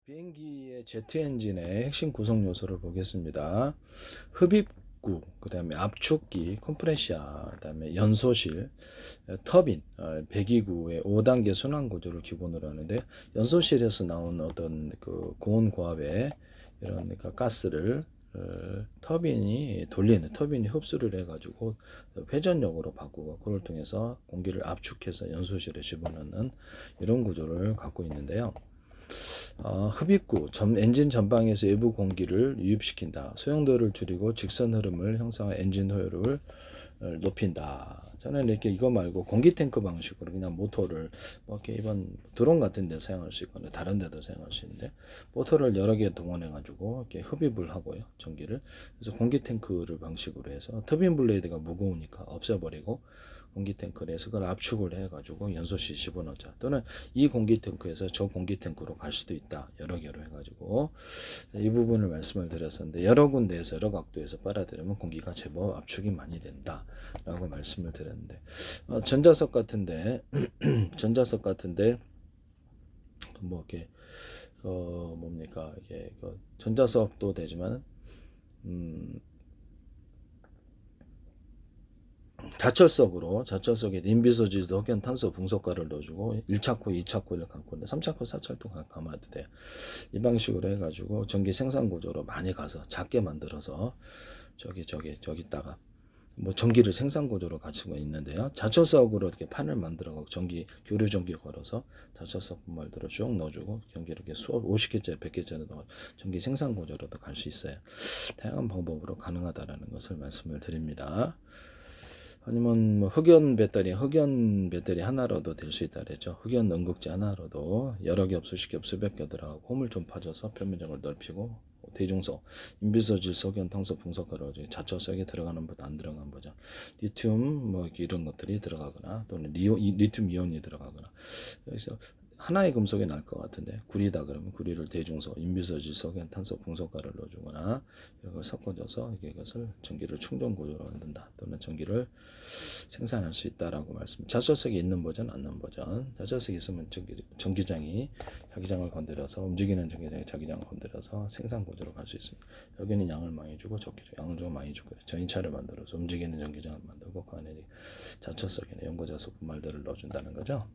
비행기의 제트 엔진의 핵심 구성 요소를 보겠습니다. 흡입구, 그 다음에 압축기, 컴프레셔, 그 다음에 연소실, 터빈, 배기구의 5단계 순환 구조를 기본으로 하는데, 연소실에서 나온 어떤 그 고온 고압의 이런 그러니까 가스를 터빈이 흡수를 해가지고 회전력으로 바꾸고, 그걸 통해서 공기를 압축해서 연소실에 집어넣는 이런 구조를 갖고 있는데요. 흡입구, 엔진 전방에서 외부 공기를 유입시킨다. 소용도를 줄이고 직선 흐름을 형성한 엔진 효율을 높인다. 저는 이렇게 이거 말고 공기 탱크 방식으로 그냥 모터를 이렇게 이번 드론 같은 데 사용할 수 있거나 다른 데도 사용할 수 있는데, 모터를 여러 개 동원해 가지고 이렇게 흡입을 하고요, 전기를. 그래서 공기 탱크를 방식으로 해서 터빈 블레이드가 무거우니까 없애버리고 공기 탱크를 해서 그걸 압축을 해가지고 연소실 집어넣자. 또는 이 공기 탱크에서 저 공기 탱크로 갈 수도 있다. 여러 개로 해가지고 이 부분을 말씀을 드렸었는데, 여러 군데에서 여러 각도에서 빨아들이면 공기가 제법 압축이 많이 된다라고 말씀을 드렸는데, 전자석 같은데 전자석 같은데 뭐 이렇게 뭡니까 이게 전자석도 되지만 자철석에 인비소지드 흑연 탄소 붕석가를 넣어주고 1차코, 2차코를 감고 있는데 3차코, 4차코 감아도 돼요. 이 방식으로 해가지고 전기 생산 구조로 많이 가서 작게 만들어서 저기다가 뭐 전기를 생산 구조로 갖추고 있는데요. 자철석으로 이렇게 판을 만들어서 교류 전기 걸어서 자철석 분말들을 쭉 넣어주고 전기 이렇게 수업 50개짜리 100개짜리 넣어 전기 생산 구조로도 갈 수 있어요. 다양한 방법으로 가능하다라는 것을 말씀을 드립니다. 아니면 뭐 흑연 배터리 하나로도 될 수 있다 그랬죠. 흑연 응극제 하나로도 여러 겹, 수십 겹, 수백 겹 들어가고 홈을 좀 파줘서 표면적을 넓히고, 대중석, 인비소질, 석연, 탄소, 붕석가루, 자철석에 들어가는 보다 안 들어간 버전, 리튬 뭐 이런 것들이 들어가거나, 또는 리튬 이온이 들어가거나, 여기서 하나의 금속이 날 것 같은데 구리다 그러면 구리를 대중석, 인비소질, 석연, 탄소, 붕석가루를 넣어주거나 이런 걸 섞어줘서 이것을 전기를 충전 구조로 만든다. 또는 전기를 생산할 수 있다라고 말씀. 자철석이 있는 버전, 없는 버전. 자철석이 있으면 전기장이 자기장을 건드려서 움직이는 전기장이 자기장을 건드려서 생산 구조로 갈 수 있습니다. 여기는 양을 많이 주고 양을 좀 많이 주고 전기차를 만들어서 움직이는 전기장을 만들고, 그 안에 자철석이나 연고자석 분말들을 넣어준다는 거죠.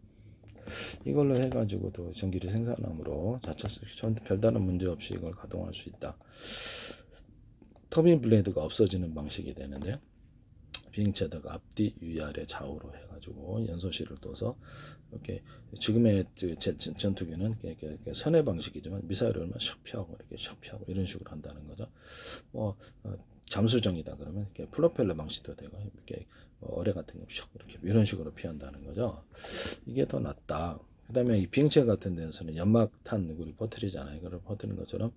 이걸로 해가지고도 전기를 생산함으로 자철석 별다른 문제 없이 이걸 가동할 수 있다. 터빈 블레이드가 없어지는 방식이 되는데요. 비행체다가 앞뒤 위아래 좌우로 해가지고 연소실을 둬서 이렇게 지금의 전투기는 이렇게 선의 방식이지만 미사일을 얼마나 샥 피하고 이렇게 샥 피하고 이런 식으로 한다는 거죠. 뭐 잠수정이다 그러면 이렇게 프로펠러 방식도 되고, 이렇게 어뢰 같은 거 샥 이렇게 이런 식으로 피한다는 거죠. 이게 더 낫다. 그 다음에 이 비행체 같은 데서는 연막탄 우리 퍼뜨리잖아요. 이거를 퍼뜨리는 것처럼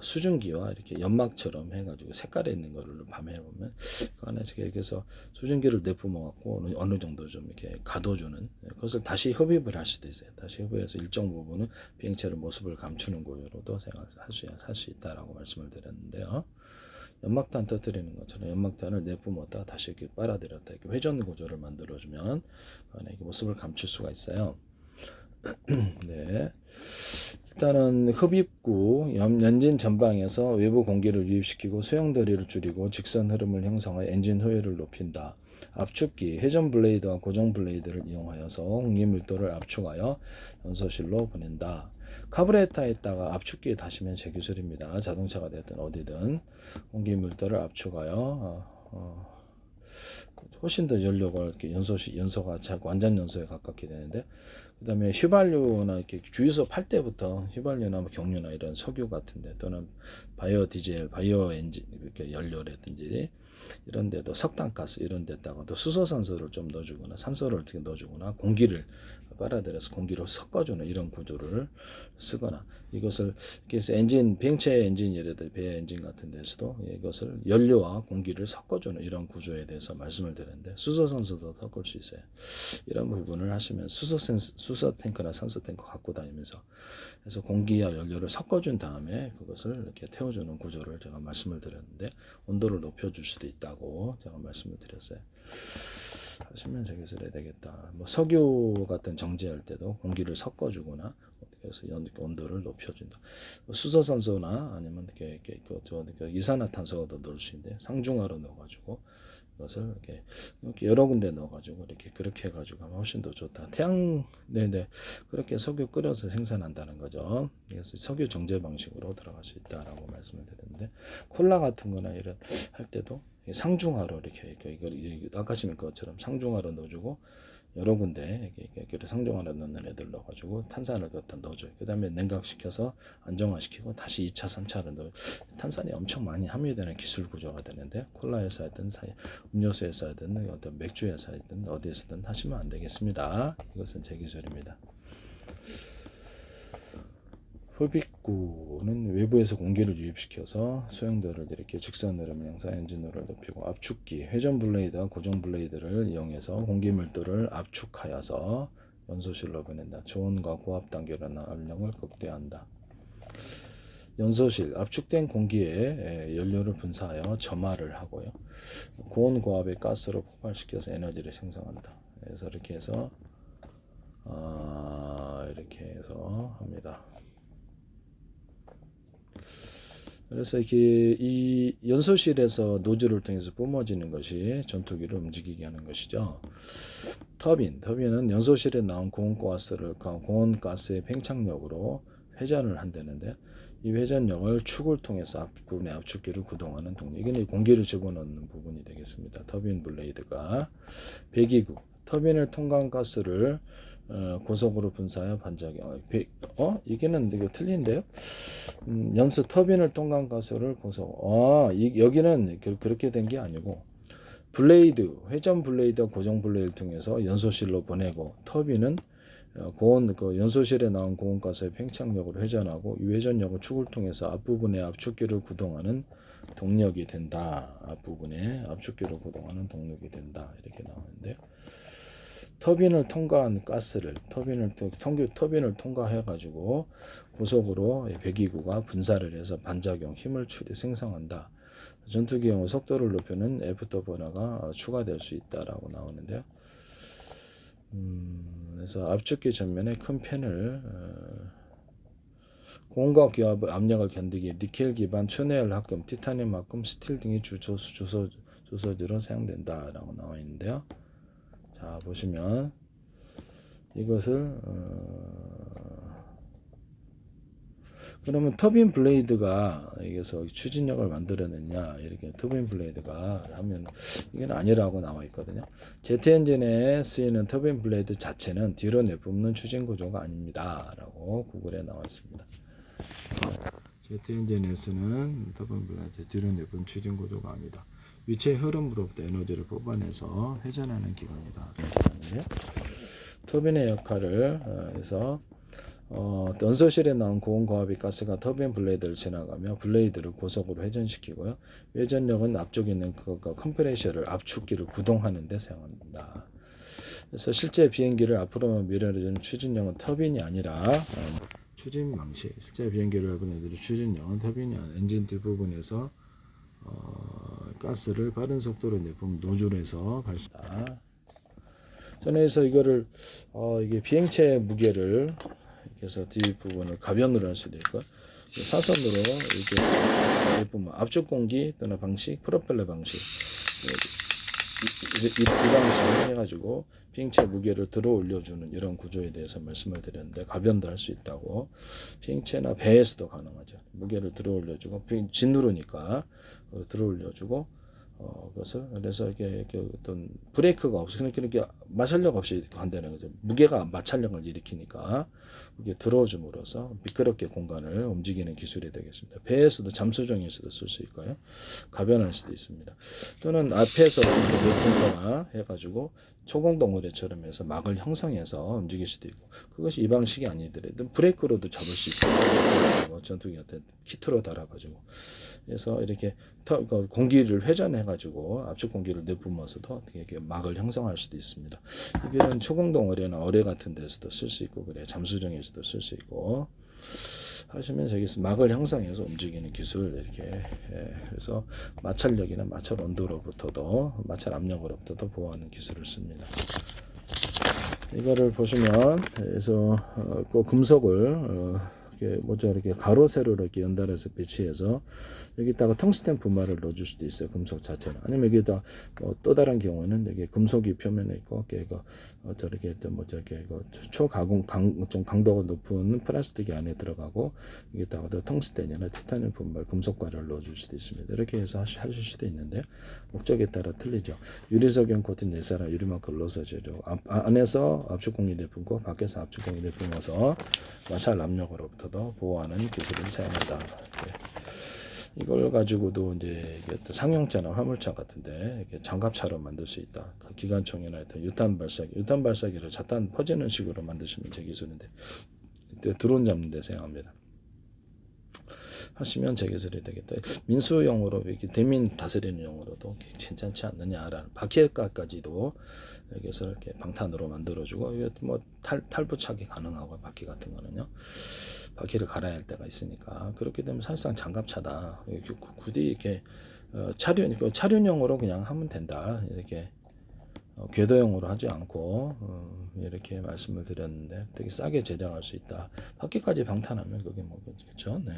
수증기와 이렇게 연막처럼 해가지고 색깔에 있는 거를 밤에 보면 그 안에 여기서 수증기를 내뿜어 갖고 어느 정도 좀 이렇게 가둬주는, 그것을 다시 흡입을 할 수도 있어요. 다시 흡입해서 일정 부분은 비행체의 모습을 감추는 고유로도 할 수 있다라고 말씀을 드렸는데요. 연막탄 터뜨리는 것처럼 연막탄을 내뿜었다 다시 이렇게 빨아들였다 이렇게 회전 구조를 만들어주면 이렇게 모습을 감출 수가 있어요. 네. 일단은 흡입구, 엔진 전방에서 외부 공기를 유입시키고 소용돌이를 줄이고 직선 흐름을 형성하여 엔진 효율을 높인다. 압축기, 회전 블레이드와 고정 블레이드를 이용하여서 공기 밀도를 압축하여 연소실로 보낸다. 카브레타에다가 압축기에 다시면 제 기술입니다. 자동차가 됐든 어디든 공기 밀도를 압축하여 훨씬 더 연료가 이렇게 연소가 완전 연소에 가깝게 되는데, 그 다음에 휘발유나 이렇게 주유소 팔 때부터 휘발유나 뭐 경유나 이런 석유 같은데, 또는 바이오 디젤, 바이오 엔진 이렇게 연료라든지 이런 데도 석탄가스 이런 데다가도 수소산소를 좀 넣어주거나 산소를 어떻게 넣어주거나 공기를 빨아들여서 공기로 섞어주는 이런 구조를 쓰거나, 이것을 그래서 비행체 엔진, 예를 들어 배 엔진 같은 데서도 이것을 연료와 공기를 섞어주는 이런 구조에 대해서 말씀을 드렸는데, 수소산소도 섞을 수 있어요. 이런 부분을 하시면 수소 탱크나 산소 탱크 갖고 다니면서 그래서 공기와 연료를 섞어준 다음에 그것을 이렇게 태워주는 구조를 제가 말씀을 드렸는데, 온도를 높여줄 수도 있다고 제가 말씀을 드렸어요. 하시면 저기서 해야 되겠다. 뭐 석유 같은 정제할 때도 공기를 섞어주거나 그래서 온도를 높여준다. 수소산소나 아니면 이산화탄소가 더 넣을 수 있는데 상중하로 넣어가지고 이것을 이렇게 여러 군데 넣어가지고 이렇게 그렇게 해가지고 하면 훨씬 더 좋다. 네네 그렇게 석유 끓여서 생산한다는 거죠. 그래서 석유 정제 방식으로 들어갈 수 있다라고 말씀을 드렸는데 콜라 같은거나 이런 할 때도 상중하로 이렇게 이걸 아까 하시는 것처럼 상중하로 넣어주고 여러 군데 이렇게 상중하로 넣는 애들 넣어가지고 탄산을 갖다 넣어줘요. 그 다음에 냉각시켜서 안정화시키고 다시 2차, 3차를 넣어. 탄산이 엄청 많이 함유되는 기술 구조가 되는데 콜라에서 하든 음료수에서 하든 어떤 맥주에서 하든 어디에서든 하시면 안 되겠습니다. 이것은 제 기술입니다. 흡입구는 외부에서 공기를 유입시켜서 소용돌을 이렇게 직선 흐름 양상 엔진으로 높이고 압축기, 회전 블레이드와 고정 블레이드를 이용해서 공기 밀도를 압축하여서 연소실로 보낸다. 저온과 고압 단계로는 압력을 극대화한다. 연소실, 압축된 공기에 연료를 분사하여 점화를 하고요. 고온 고압의 가스로 폭발시켜서 에너지를 생성한다. 그래서 이렇게 해서 합니다. 그래서 이렇게 이 연소실에서 노즐을 통해서 뿜어지는 것이 전투기를 움직이게 하는 것이죠. 터빈은 연소실에 나온 고온가스의 팽창력으로 회전을 한다는데 이 회전력을 축을 통해서 앞부분의 압축기를 구동하는 동력. 이건 공기를 집어넣는 부분이 되겠습니다. 터빈 블레이드가 배기구, 터빈을 통과한 가스를 고속으로 분사하여 반작용. 이게는 이거 틀린데요? 연소 터빈을 통과한 가스를 고속. 여기는 그렇게 된 게 아니고 블레이드, 회전 블레이드와 고정 블레이드를 통해서 연소실로 보내고 터빈은 연소실에 나온 고온가스의 팽창력으로 회전하고 이 회전력을 축을 통해서 앞부분의 압축기를 구동하는 동력이 된다. 앞부분에 압축기를 구동하는 동력이 된다. 이렇게 나오는데요. 터빈을 통과한 가스를 터빈을 통과해 가지고 고속으로 배기구가 분사를 해서 반작용 힘을 생성한다. 전투기용의 속도를 높이는 애프터 버너가 추가될 수 있다라고 나오는데요. 그래서 압축기 전면에 큰 팬을 고온과 기압 압력을 견디기 니켈 기반 튜네일 합금, 티타늄 합금, 스틸 등이 주소지로 사용된다라고 나와 있는데요. 자 보시면 이것을 그러면 터빈 블레이드가 여기서 추진력을 만들어냈냐 이렇게 터빈 블레이드가 하면 이건 아니라고 나와 있거든요. 제트 엔진에 쓰이는 터빈 블레이드 자체는 뒤로 내뿜는 추진 구조가 아닙니다 라고 구글에 나와 있습니다. 제트 엔진에 쓰는 터빈 블레이드 뒤로 내뿜는 추진 구조가 아니다. 위치의 흐름으로부터 에너지를 뽑아내서 회전하는 기관이다. 터빈의 역할을 해서 연소실에 나온 고온고압의 가스가 터빈 블레이드를 지나가며 블레이드를 고속으로 회전시키고요. 회전력은 앞쪽에 있는 컴프레셔를 압축기를 구동하는 데 사용한다. 그래서 실제 비행기를 앞으로 밀어내주는 추진력은 터빈이 아니라 추진 방식. 실제 비행기를 보내주는 추진력은 터빈이 아니라 엔진 뒷부분에서 가스를 빠른 속도로 내뿜 노즐에서 발생한다. 전에서 이거를 이게 비행체 무게를 그래서 뒷부분을 가변으로 할 수도 있고 사선으로 이렇게 내뿜은 압축 공기 또는 방식, 프로펠러 방식 이 방식을 해가지고 비행체 무게를 들어 올려주는 이런 구조에 대해서 말씀을 드렸는데 가변도 할 수 있다고 비행체나 배에서도 가능하죠. 무게를 들어 올려주고 진누르니까 들어 올려주고 그래서 이게 어떤 브레이크가 없어 그렇게 마찰력 없이 간다는 거죠. 무게가 마찰력을 일으키니까 이게 들어줌으로써 미끄럽게 공간을 움직이는 기술이 되겠습니다. 배에서도 잠수정에서도 쓸 수 있고요. 가변할 수도 있습니다. 또는 앞에서 내뿜거나 해가지고 초공덩어리처럼 해서 막을 형성해서 움직일 수도 있고 그것이 이 방식이 아니더라도 브레이크로도 잡을 수 있어요. 전투기한테 키트로 달아가지고 그래서 이렇게 공기를 회전해가지고 압축 공기를 내뿜어서도 이렇게 막을 형성할 수도 있습니다. 이게 초공덩어리나 어뢰 같은 데서도 쓸 수 있고 그래 잠수정에서도 쓸 수 있고 하시면 여기서 막을 형성해서 움직이는 기술 이렇게 그래서 마찰력이나 마찰 온도로부터도 마찰 압력으로부터도 보호하는 기술을 씁니다. 이거를 보시면 그래서 그 금속을 이렇게 뭐죠 이렇게 가로 세로 이렇게 연달아서 배치해서 여기다가 텅스텐 분말을 넣어줄 수도 있어요. 금속 자체는. 아니면 여기다 또 다른 경우는 여기 금속이 표면에 있고 이거 저렇게 뭐 저렇게 초가공 좀 강도가 높은 플라스틱이 안에 들어가고 여기다가 텅스텐이나 티타늄 분말 금속과를 넣어줄 수도 있습니다. 이렇게 해서 하실 수도 있는데 목적에 따라 틀리죠. 유리석용 코팅 내사라 유리만큼 넣어서 제조 안에서 압축 공기를 뿜고 밖에서 압축 공기를 뿜어서 마찰 압력으로부터도 보호하는 기술을 사용한다. 이걸 가지고도 이제 상용차나 화물차 같은데 이렇게 장갑차로 만들 수 있다. 기관총이나 유탄 발사기를 자탄 퍼지는 식으로 만드시면 제 기술인데 드론 잡는 데 사용합니다. 하시면 제 기술이 되겠다. 민수용으로 이렇게 대민 다스리는 용으로도 괜찮지 않느냐라는 바퀴까지도 여기서 이렇게 방탄으로 만들어주고 뭐 탈부착이 가능하고 바퀴 같은 거는요. 바퀴를 갈아야 할 때가 있으니까 그렇게 되면 사실상 장갑차다. 굳이 이렇게 차륜용으로 그냥 하면 된다. 이렇게 궤도용으로 하지 않고 이렇게 말씀을 드렸는데 되게 싸게 제작할 수 있다. 바퀴까지 방탄하면 그게 뭐겠죠? 네.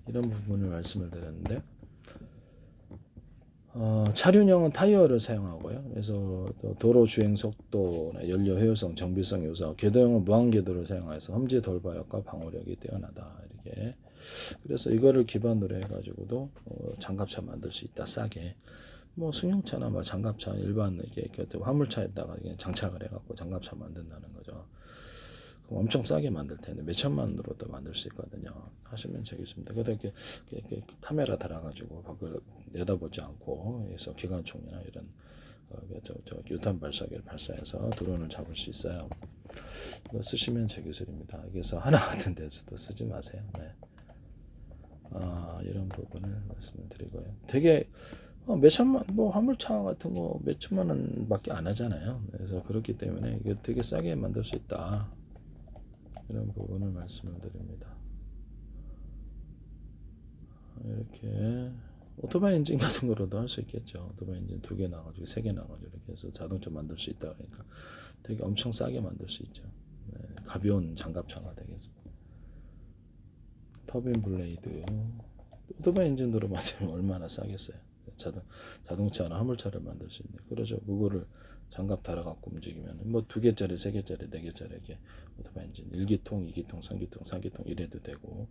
이런 부분을 말씀을 드렸는데 차륜형은 타이어를 사용하고요. 그래서 도로 주행 속도나 연료 효율성, 정비성 요소, 궤도형은 무한 궤도를 사용해서 험지 돌발력과 방어력이 뛰어나다. 이렇게. 그래서 이거를 기반으로 해가지고도 장갑차 만들 수 있다. 싸게. 뭐 승용차나 뭐 장갑차 일반 이렇게 화물차에다가 장착을 해갖고 장갑차 만든다는 거죠. 그럼 엄청 싸게 만들 텐데 몇 천만 원으로도 만들 수 있거든요. 하시면 되겠습니다. 그래도 이렇게 카메라 달아가지고 밖을 내다보지 않고 해서 기관총이나 이런 유탄 발사기를 발사해서 드론을 잡을 수 있어요. 이거 쓰시면 제 기술입니다. 그래서 하나 같은 데서도 쓰지 마세요. 네. 이런 부분을 말씀을 드리고요. 되게 몇 천만 뭐 화물차 같은 거 몇 천만 원밖에 안 하잖아요. 그래서 그렇기 때문에 이게 되게 싸게 만들 수 있다. 이런 부분을 말씀을 드립니다. 이렇게 오토바이 엔진 같은 거로도 할 수 있겠죠. 오토바이 엔진 2개 나가지고 3개 나가지고 이렇게 해서 자동차 만들 수 있다 그러니까 되게 엄청 싸게 만들 수 있죠. 네, 가벼운 장갑차가 되겠습니다. 터빈 블레이드 오토바이 엔진으로 만들면 얼마나 싸겠어요. 자동차나 화물차를 만들 수 있는데 그러죠. 그거를 장갑 달아갖고 움직이면 뭐 2개짜리, 3개짜리, 4개짜리 이렇게 오토바이 엔진 1기통, 2기통, 3기통, 4기통 이래도 되고